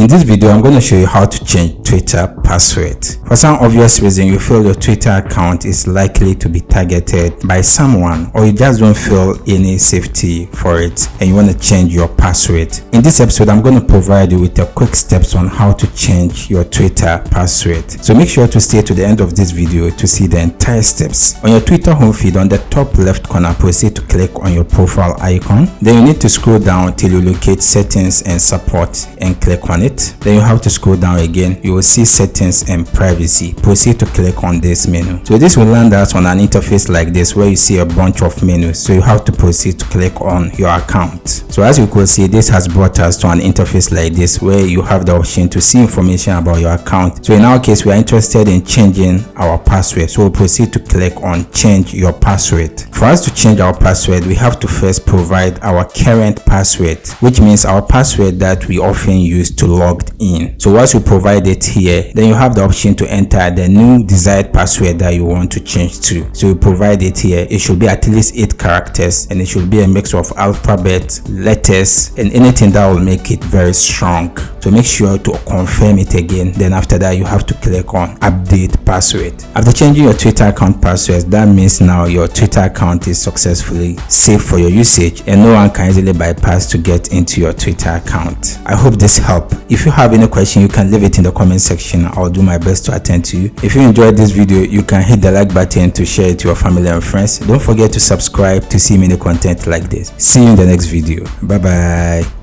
In this video, I'm going to show you how to change Twitter password. For some obvious reason, you feel your Twitter account is likely to be targeted by someone, or you just don't feel any safety for it and you want to change your password. In this episode, I'm going to provide you with a quick steps on how to change your Twitter password. So make sure to stay to the end of this video to see the entire steps. On your Twitter home feed, on the top left corner, proceed to click on your profile icon. Then you need to scroll down till you locate settings and support and click on it. Then you have to scroll down again. You will see settings and privacy. Proceed to click on this menu. So this will land us on an interface like this where you see a bunch of menus. So you have to proceed to click on your account. So as you could see, this has brought us to an interface like this where you have the option to see information about your account. So in our case, we are interested in changing our password. So we'll proceed to click on change your password. For us to change our password, we have to first provide our current password, which means our password that we often use to log in. So once you provide it here, then you have the option to enter the new desired password that you want to change to. So you provide it here. It should be at least 8 characters and it should be a mix of alphabet, letters, and anything that will make it very strong. So make sure to confirm it again. Then after that, you have to click on update password. After changing your Twitter account password, that means now your Twitter account is successfully safe for your usage and no one can easily bypass to get into your Twitter account. I hope this helped. If you have any question, you can leave it in the comment section. I'll do my best to attend to you. If you enjoyed this video, you can hit the like button to share it to your family and friends. Don't forget to subscribe to see many content like this. See you in the next video. Bye bye.